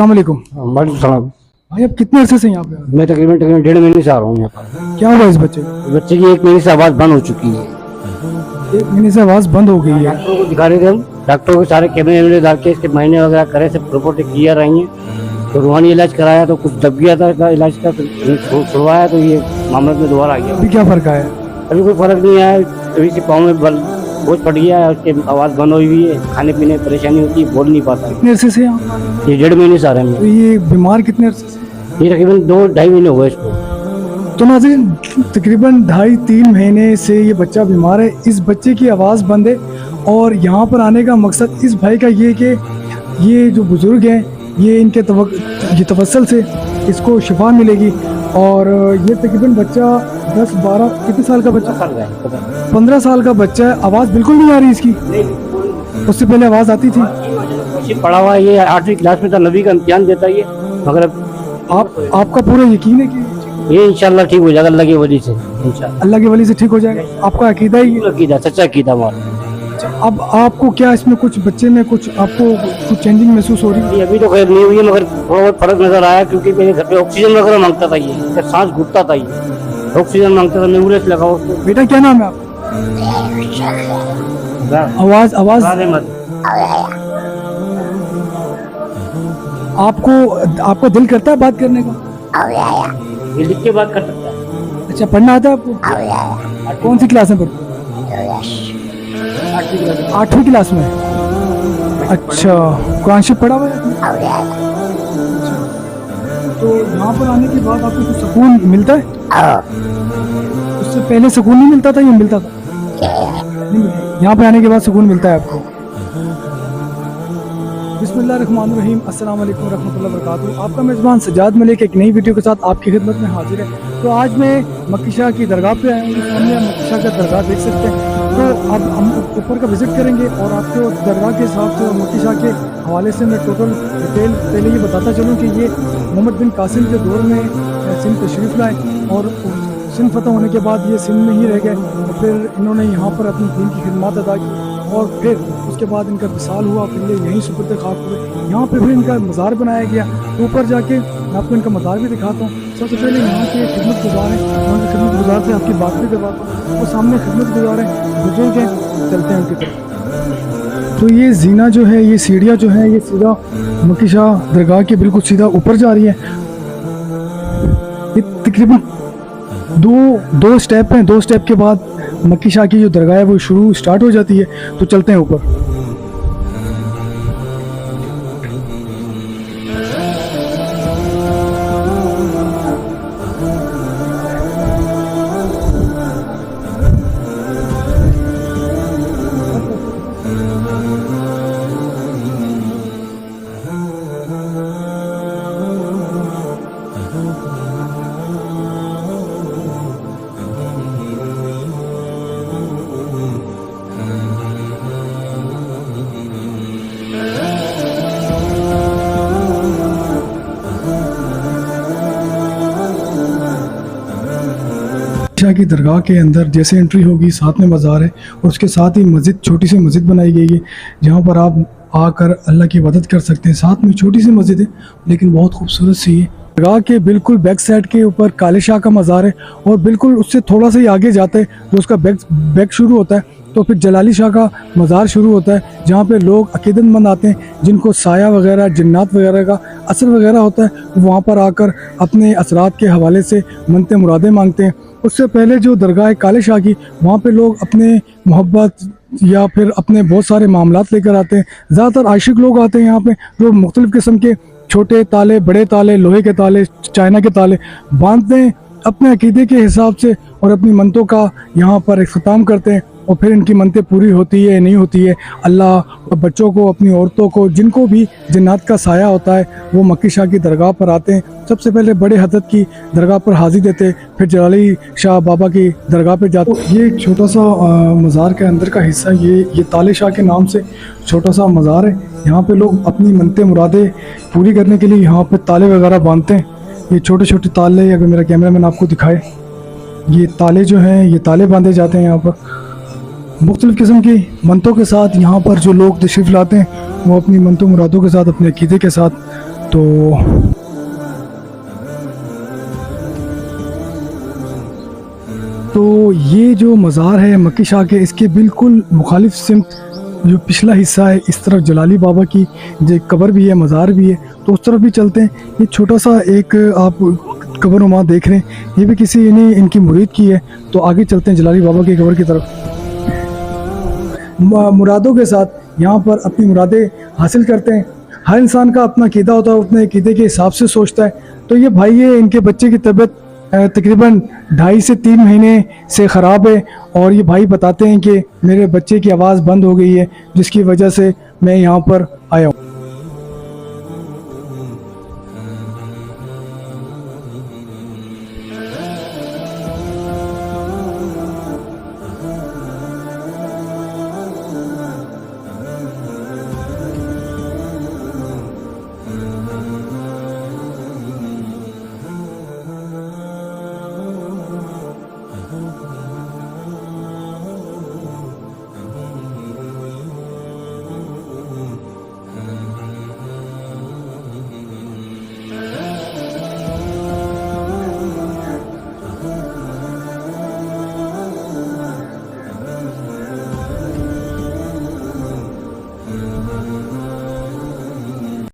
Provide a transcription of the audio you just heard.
अस्सलाम वालेकुम। वालेकुम सलाम। भाई आप कितने अरसे से यहाँ पे? मैं तकरीबन 1.5 महीने से आ रहा हूँ यहाँ पर। क्या हुआ इस बच्चे को? बच्चे की 1 महीने से आवाज़ बंद हो चुकी है। 1 महीने से आवाज़ बंद हो गई है। डॉक्टरों को दिखा रहे थे हम, डॉक्टरों के सारे कैमरे वैमरे डाल के इसके मायने वगैरह करे, सब रिपोर्टें क्लियर आई हैं। तो रूहानी इलाज कराया तो कुछ दब गया था इलाज का, तो छुड़वाया तो ये मामले में दोबारा आ गया। अभी क्या फ़र्क आया? अभी कोई फर्क नहीं आया, अभी से पाँव में बल बोझ पड़ गया है, उसकी आवाज़ बंद हुई हुई है, खाने पीने में परेशानी होती है, बोल नहीं पाता। कितने अरसे से यहाँ? ये 1.5 महीने से आ रहे हैं। तो ये बीमार कितने अरसे से? ये तकरीबन 2-2.5 महीने हो गए इसको। तो नाज़रीन तकरीबन 2.5-3 महीने से ये बच्चा बीमार है। इस बच्चे की आवाज़ बंद है और यहाँ पर आने का मकसद इस भाई का ये कि ये जो बुज़ुर्ग हैं ये इनके तवस्सुल से इसको शिफा मिलेगी। और ये तकरीबन बच्चा 10-12 कितने साल का बच्चा? 15 साल का बच्चा है। आवाज़ बिल्कुल नहीं आ रही इसकी? उससे पहले आवाज़ आती थी? पढ़ा हुआ है, ये 8वीं क्लास में था, 9वीं का इम्तिहान देता है ये, मगर आपका पूरा यकीन है कि ये इंशाल्लाह ठीक हो जाएगा अल्लाह की वजह से? इंशाल्लाह अल्लाह की वजह से ठीक हो जाएगा। आपका अकीदा ही है? अकीदा, सच्चा अकीदा हमारा। अब आपको क्या इसमें कुछ बच्चे में कुछ आपको कुछ चेंजिंग महसूस हो रही है? अभी तो खैर नहीं हुई है, मगर थोड़ा बहुत फर्क नजर आया, क्योंकि मेरे घर पे ऑक्सीजन वगैरह मांगता था ये, इसका सांस घुटता था ये, ऑक्सीजन मांगता था, एम्बुलेंस लगाओ उसको। बेटा क्या नाम है आपका? आवाज आवाज आपको दिल करता है बात करने का? ये लिख के बात कर सकता है। अच्छा, पढ़ना आता है आपको? कौन सी क्लास में पढ़ते? 8वीं क्लास में। अच्छा, कुरान शरीफ पढ़ा हुआ है? तो यहाँ पर आने के बाद आपको कुछ सुकून मिलता है? उससे पहले सुकून नहीं मिलता था या मिलता था? यहाँ पे आने के बाद सुकून मिलता है आपको? बिस्मिल्लाहिर्रहमानिर्रहीम, अस्सलाम वालेकुम रहमतुल्लाहि व बरकातुहू। आपका मेज़बान सजाद मलिक एक नई वीडियो के साथ आपकी खिदमत में हाजिर है। तो आज मैं मक्की शाह की दरगाह पे आया हूँ। सामने आप मक्की शाह का दरगाह देख सकते हैं। तो अब हम ऊपर का विज़िट करेंगे और आपको दरगाह के हिसाब से और मक्की शाह के हवाले से मैं टोटल डिटेल पहले ये बताता चलूँ कि ये मोहम्मद बिन कासिम के दौर में सिंध तशरीफ़ लाए और सिंध फतह होने के बाद ये सिंध में ही रह गए और फिर इन्होंने यहाँ पर अपनी दीन की खिदमत अदा की और फिर उसके बाद इनका विसाल हुआ, फिर ये यहीं सुपुर्द खाक हुए। यहाँ पे फिर इनका मज़ार बनाया गया। तो ऊपर जाके मैं आपको इनका मज़ार भी दिखाता हूँ। सबसे पहले यहाँ के खिदमत गुजार हैं, उनके खिदमत गुजार से आपकी बात भी करवाता हूँ। वो सामने खिदमत गुजार हैं, बुजुर्ग हैं, चलते हैं उनकी तरफ। तो ये जीना जो है, ये सीढ़ियाँ जो हैं, ये सीधा मक्की शाह दरगाह के बिल्कुल सीधा ऊपर जा रही है। ये तकरीबन दो स्टेप हैं। 2 स्टेप के बाद मक्की शाह की जो दरगाह है वो स्टार्ट हो जाती है। तो चलते हैं ऊपर। शाह की दरगाह के अंदर जैसे एंट्री होगी साथ में मज़ार है और उसके साथ ही मस्जिद, छोटी सी मस्जिद बनाई गई है जहाँ पर आप आकर अल्लाह की इबादत कर सकते हैं। साथ में छोटी सी मस्जिद है लेकिन बहुत खूबसूरत सी है। दरगाह के बिल्कुल बैक साइड के ऊपर काले शाह का मज़ार है और बिल्कुल उससे थोड़ा सा ही आगे जाते हैं जो उसका बैक शुरू होता है तो फिर जलाली शाह का मज़ार शुरू होता है जहाँ पे लोग अकीदतमंद आते हैं जिनको साया वगैरह, जन्नात वगैरह का असर वगैरह होता है। वहाँ पर आकर अपने असरात के हवाले से मनते मुरादें मांगते हैं। उससे पहले जो दरगाह है काले शाह की, वहाँ पे लोग अपने मोहब्बत या फिर अपने बहुत सारे मामलात लेकर आते हैं। ज़्यादातर आशिक लोग आते हैं यहाँ पे जो मुख्तलिफ़ किस्म के छोटे ताले, बड़े ताले, लोहे के ताले, चाइना के ताले बांधते हैं अपने अकीदे के हिसाब से और अपनी मन्नतों का यहाँ पर इख्तिताम करते हैं और फिर इनकी मन्नतें पूरी होती है नहीं होती है। अल्लाह बच्चों को, अपनी औरतों को, जिनको भी जन्नत का साया होता है वो मक्की शाह की दरगाह पर आते हैं। सबसे पहले बड़े हज़रत की दरगाह पर हाजिर देते हैं, फिर जलाली शाह बाबा की दरगाह पर जाते हैं। ये छोटा सा मज़ार के अंदर का हिस्सा, ये ताले शाह के नाम से छोटा सा मज़ार है। यहाँ पे लोग अपनी मन्नतें मुरादें पूरी करने के लिए यहाँ पे ताले वगैरह बांधते हैं। ये छोटे छोटे ताले, अगर मेरा कैमरामैन आपको दिखाए, ये ताले जो हैं ये ताले बांधे जाते हैं। यहाँ पर मुख्तलिफ़ किस्म की मन्नतों के साथ यहाँ पर जो लोग तशरीफ़ लाते हैं वो अपनी मन्नतों मुरादों के साथ, अपने अक़ीदे के साथ तो ये जो मज़ार है मक्की शाह के, इसके बिल्कुल मुखालिफ सिमत जो पिछला हिस्सा है, इस तरफ जलाली बाबा की जो कब्र भी है, मज़ार भी है, तो उस तरफ भी चलते हैं। ये छोटा सा एक आप कब्र देख रहे हैं, ये भी किसी ने इनकी मुरीद की है। तो आगे चलते हैं जलाली बाबा की कब्र की तरफ। मुरादों के साथ यहाँ पर अपनी मुरादें हासिल करते हैं। हर इंसान का अपना अकीदा होता है, अपने अकीदे के हिसाब से सोचता है। तो ये भाई है, इनके बच्चे की तबीयत तकरीबन 2.5 से 3 महीने से ख़राब है, और ये भाई बताते हैं कि मेरे बच्चे की आवाज़ बंद हो गई है, जिसकी वजह से मैं यहाँ पर आया हूँ।